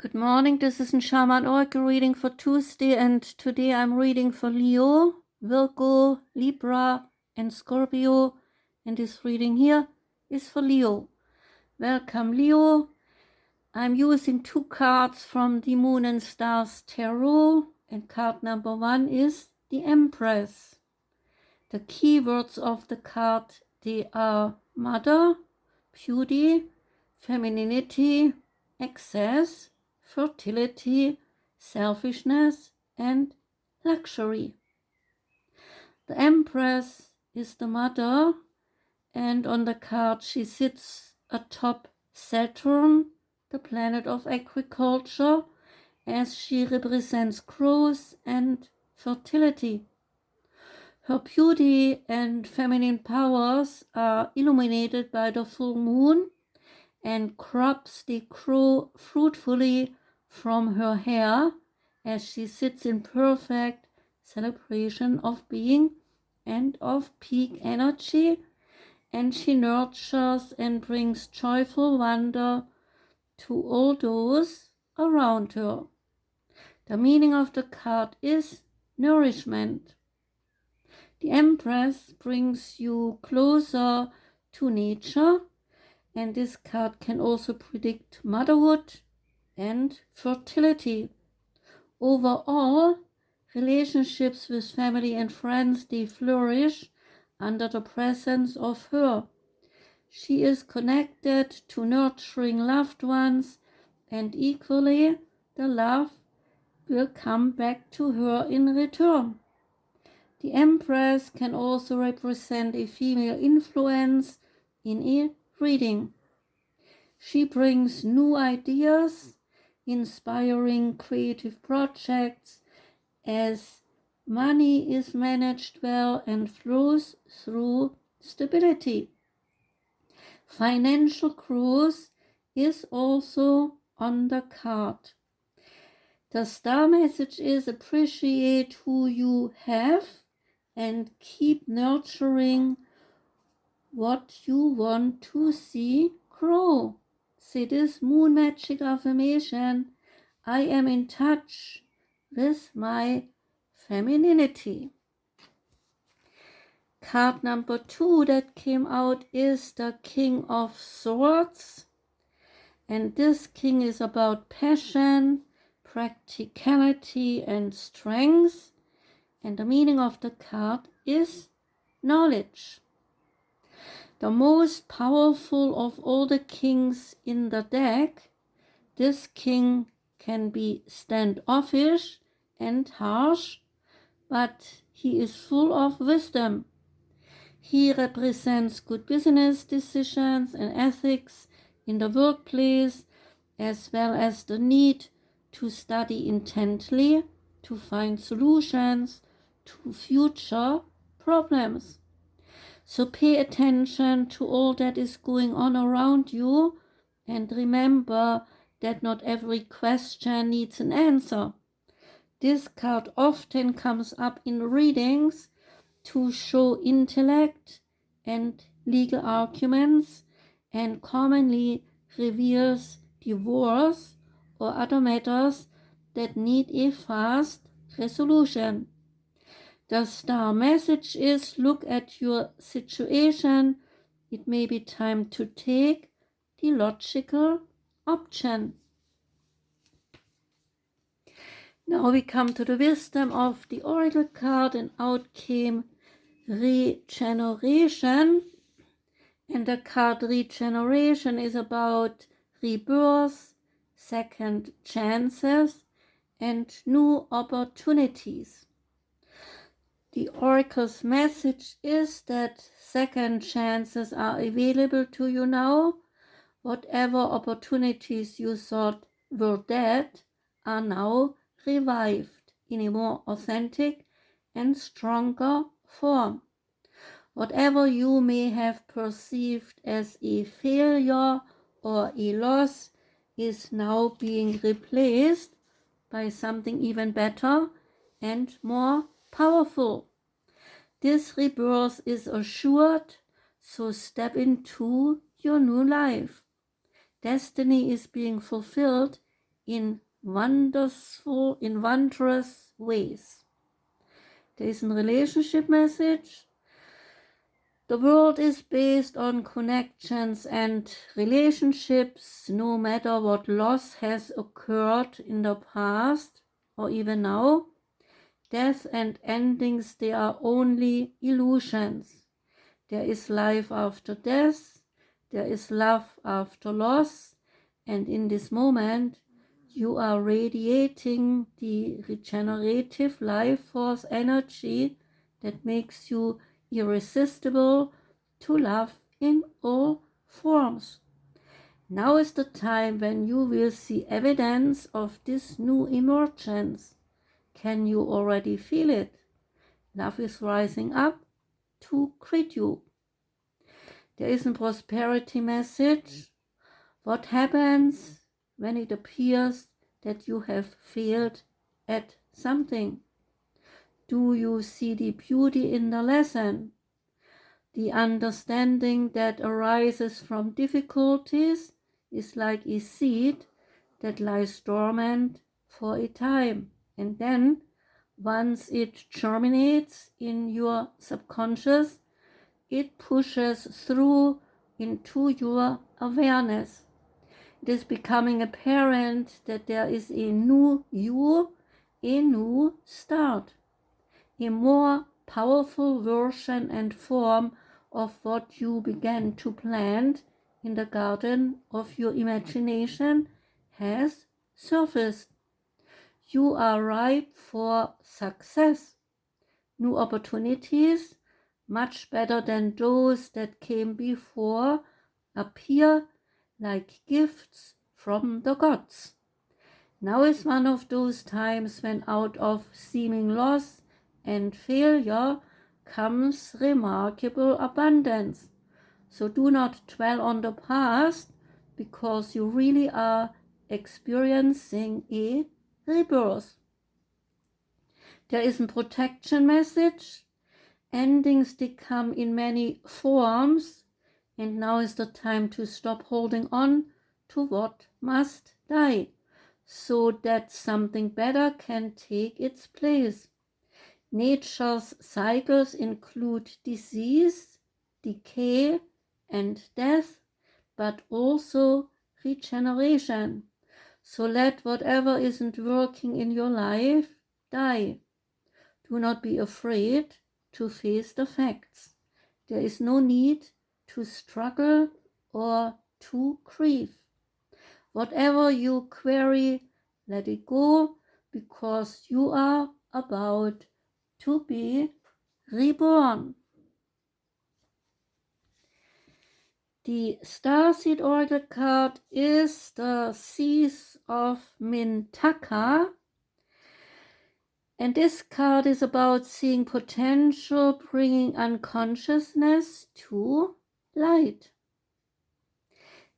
Good morning, this is a Shaman Oracle reading for Tuesday, and today I'm reading for Leo, Virgo, Libra, and Scorpio, and this reading here is for Leo. Welcome, Leo. I'm using 2 cards from the Moon and Stars Tarot, and card number 1 is the Empress. The keywords of the card, they are Mother, Beauty, Femininity, Excess, Fertility, Selfishness, and Luxury. The Empress is the mother, and on the card she sits atop Saturn, the planet of agriculture, as she represents growth and fertility. Her beauty and feminine powers are illuminated by the full moon, and crops they grow fruitfully from her hair as she sits in perfect celebration of being and of peak energy, and she nurtures and brings joyful wonder to all those around her. The meaning of the card is nourishment. The Empress brings you closer to nature, and this card can also predict motherhood and fertility. Overall, relationships with family and friends, they flourish under the presence of her. She is connected to nurturing loved ones, and equally the love will come back to her in return. The Empress can also represent a female influence in a reading. She brings new ideas, inspiring creative projects, as money is managed well and flows through stability. Financial growth is also on the card. The star message is appreciate who you have and keep nurturing what you want to see grow. See this moon magic affirmation: I am in touch with my femininity. Card number 2 that came out is the King of Swords. And this king is about passion, practicality, and strength. And the meaning of the card is knowledge. The most powerful of all the kings in the deck, this king can be standoffish and harsh, but he is full of wisdom. He represents good business decisions and ethics in the workplace, as well as the need to study intently to find solutions to future problems. So pay attention to all that is going on around you, and remember that not every question needs an answer. This card often comes up in readings to show intellect and legal arguments, and commonly reveals divorce or other matters that need a fast resolution. The star message is: look at your situation. It may be time to take the logical option. Now we come to the wisdom of the oracle card, and out came Regeneration. And the card Regeneration is about rebirth, second chances, and new opportunities. The oracle's message is that second chances are available to you now. Whatever opportunities you thought were dead are now revived in a more authentic and stronger form. Whatever you may have perceived as a failure or a loss is now being replaced by something even better and more powerful. This rebirth is assured, so step into your new life. Destiny is being fulfilled in wondrous ways. There is a relationship message. The world is based on connections and relationships, no matter what loss has occurred in the past or even now. Death and endings, they are only illusions. There is life after death, there is love after loss, and in this moment you are radiating the regenerative life force energy that makes you irresistible to love in all forms. Now is the time when you will see evidence of this new emergence. Can you already feel it? Love is rising up to greet you. There is a prosperity message. What happens when it appears that you have failed at something? Do you see the beauty in the lesson? The understanding that arises from difficulties is like a seed that lies dormant for a time, and then once it germinates in your subconscious, it pushes through into your awareness. It is becoming apparent that there is a new you, a new start, a more powerful version and form of what you began to plant in the garden of your imagination has surfaced. You are ripe for success. New opportunities, much better than those that came before, appear like gifts from the gods. Now is one of those times when out of seeming loss and failure comes remarkable abundance. So do not dwell on the past, because you really are experiencing a rebirth. There is a protection message. Endings, they come in many forms, and now is the time to stop holding on to what must die, so that something better can take its place. Nature's cycles include disease, decay, and death, but also regeneration. So let whatever isn't working in your life die. Do not be afraid to face the facts. There is no need to struggle or to grieve. Whatever you query, let it go, because you are about to be reborn. The Starseed Oracle card is the Seas of Mintaka. And this card is about seeing potential, bringing unconsciousness to light.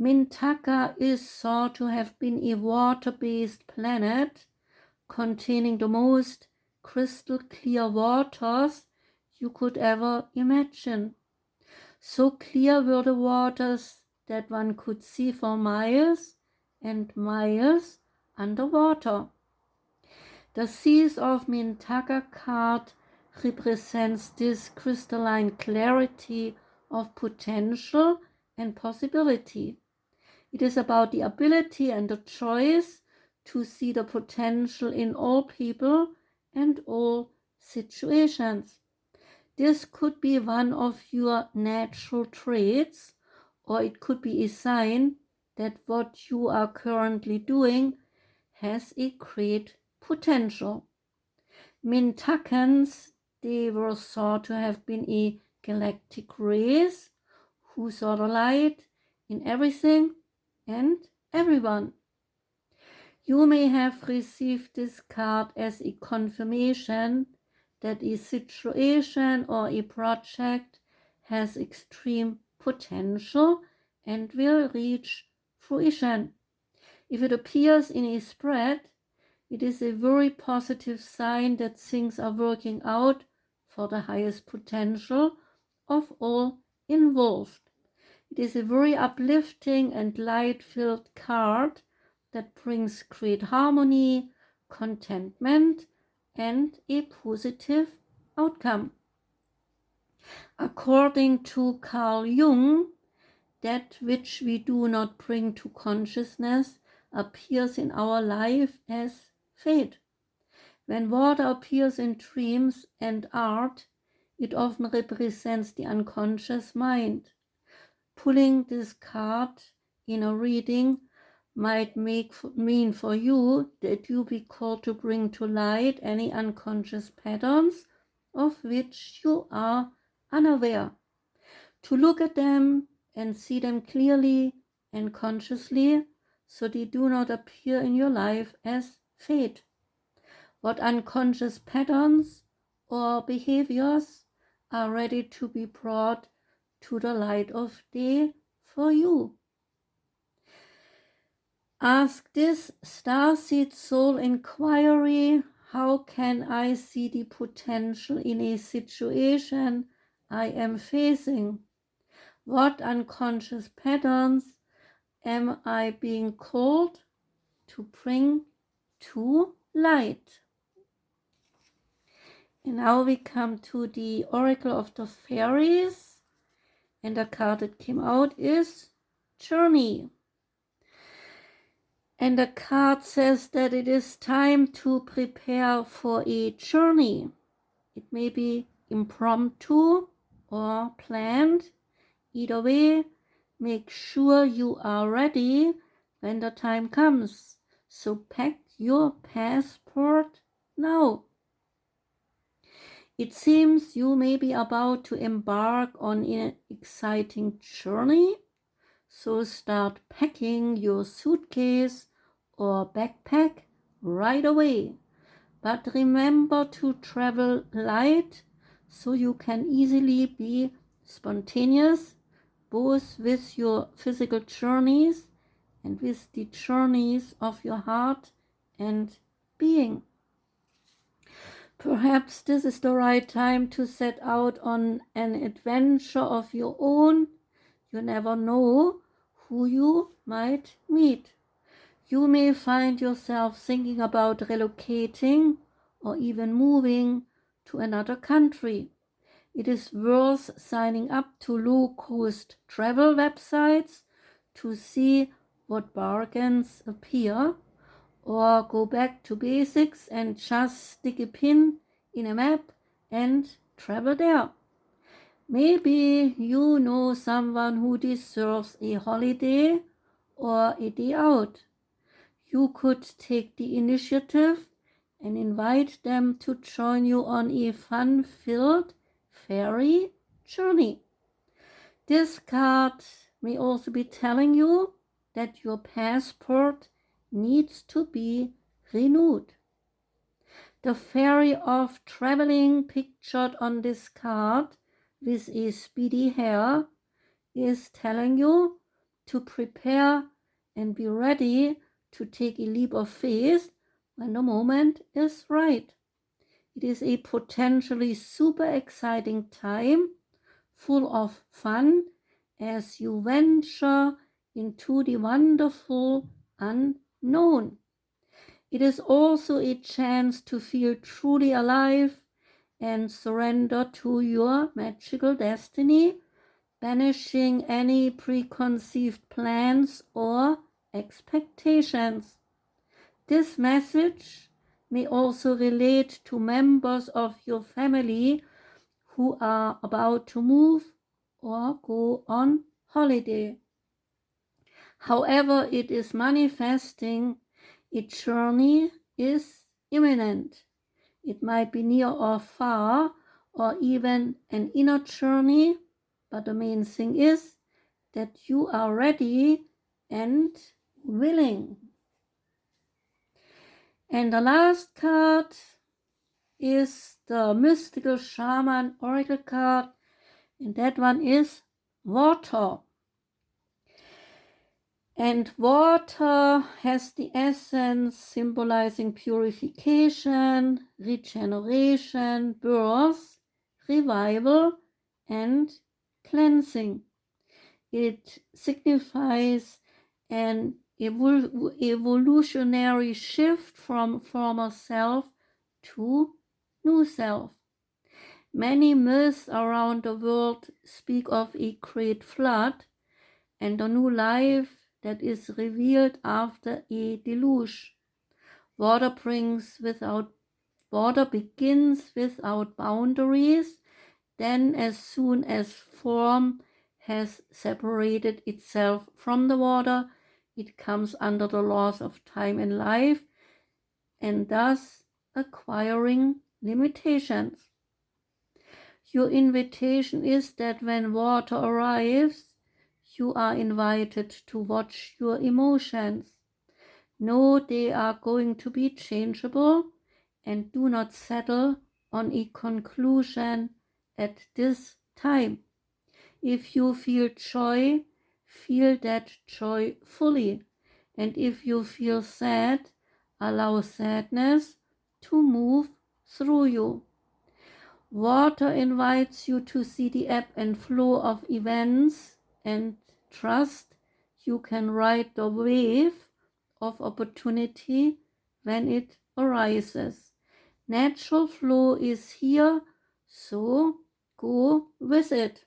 Mintaka is thought to have been a water-based planet containing the most crystal clear waters you could ever imagine. So clear were the waters that one could see for miles and miles underwater. The Seas of Mintaka card represents this crystalline clarity of potential and possibility. It is about the ability and the choice to see the potential in all people and all situations. This could be one of your natural traits, or it could be a sign that what you are currently doing has a great potential. Mintakans, they were thought to have been a galactic race who saw the light in everything and everyone. You may have received this card as a confirmation that a situation or a project has extreme potential and will reach fruition. If it appears in a spread, it is a very positive sign that things are working out for the highest potential of all involved. It is a very uplifting and light-filled card that brings great harmony, contentment, and a positive outcome. According to Carl Jung, that which we do not bring to consciousness appears in our life as fate. When water appears in dreams and art, it often represents the unconscious mind. Pulling this card in a reading might mean for you that you be called to bring to light any unconscious patterns of which you are unaware, to look at them and see them clearly and consciously so they do not appear in your life as fate. What unconscious patterns or behaviors are ready to be brought to the light of day for you? Ask this Starseed soul inquiry: how can I see the potential in a situation I am facing? What unconscious patterns am I being called to bring to light? And now we come to the Oracle of the Fairies, and the card that came out is Journey. And the card says that it is time to prepare for a journey. It may be impromptu or planned. Either way, make sure you are ready when the time comes. So pack your passport now. It seems you may be about to embark on an exciting journey, so start packing your suitcase or backpack right away. But remember to travel light so you can easily be spontaneous, both with your physical journeys and with the journeys of your heart and being. Perhaps this is the right time to set out on an adventure of your own. You never know who you might meet. You may find yourself thinking about relocating or even moving to another country. It is worth signing up to low-cost travel websites to see what bargains appear, or go back to basics and just stick a pin in a map and travel there. Maybe you know someone who deserves a holiday or a day out. You could take the initiative and invite them to join you on a fun-filled fairy journey. This card may also be telling you that your passport needs to be renewed. The fairy of traveling pictured on this card with a speedy hair is telling you to prepare and be ready to take a leap of faith when the moment is right. It is a potentially super exciting time, full of fun as you venture into the wonderful unknown. It is also a chance to feel truly alive and surrender to your magical destiny, banishing any preconceived plans or expectations. This message may also relate to members of your family who are about to move or go on holiday. However it is manifesting, a journey is imminent. It might be near or far, or even an inner journey, but the main thing is that you are ready and willing. And the last card is the mystical Shaman Oracle card, and that one is water. And water has the essence symbolizing purification, regeneration, birth, revival, and cleansing. It signifies an evolutionary shift from former self to new self. Many myths around the world speak of a great flood and a new life that is revealed after a deluge. Water begins without boundaries. Then, as soon as form has separated itself from the water, it comes under the laws of time and life, and thus acquiring limitations. Your invitation is that when water arrives, you are invited to watch your emotions. Know they are going to be changeable, and do not settle on a conclusion at this time. If you feel joy, feel that joy fully. And if you feel sad, allow sadness to move through you. Water invites you to see the ebb and flow of events and trust you can ride the wave of opportunity when it arises. Natural flow is here, so go with it.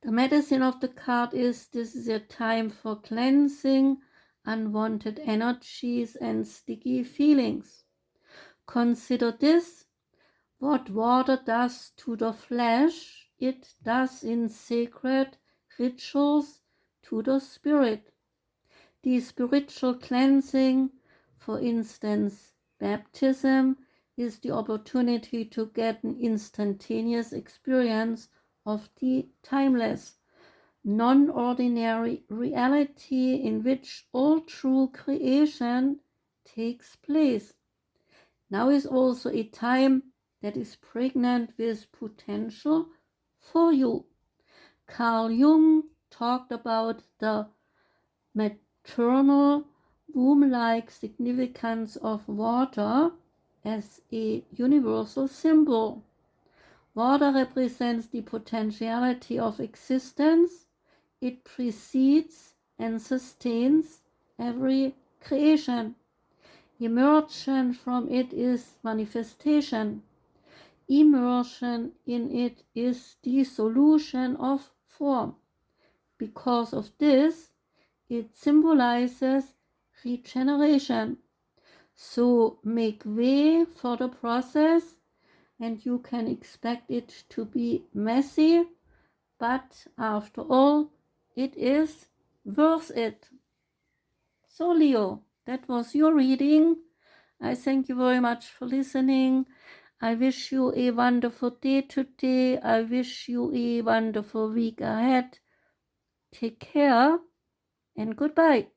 The medicine of the card is this is a time for cleansing unwanted energies and sticky feelings. Consider this: what water does to the flesh, it does in sacred rituals to the spirit. The spiritual cleansing, for instance, baptism, is the opportunity to get an instantaneous experience of the timeless, non-ordinary reality in which all true creation takes place. Now is also a time that is pregnant with potential for you. Carl Jung talked about the maternal womb-like significance of water as a universal symbol. Water represents the potentiality of existence. It precedes and sustains every creation. Emergence from it is manifestation. Immersion in it is dissolution of form. Because of this, it symbolizes regeneration. So make way for the process, and you can expect it to be messy, but after all, it is worth it. So Leo, that was your reading. I thank you very much for listening. I wish you a wonderful day today. I wish you a wonderful week ahead. Take care and goodbye.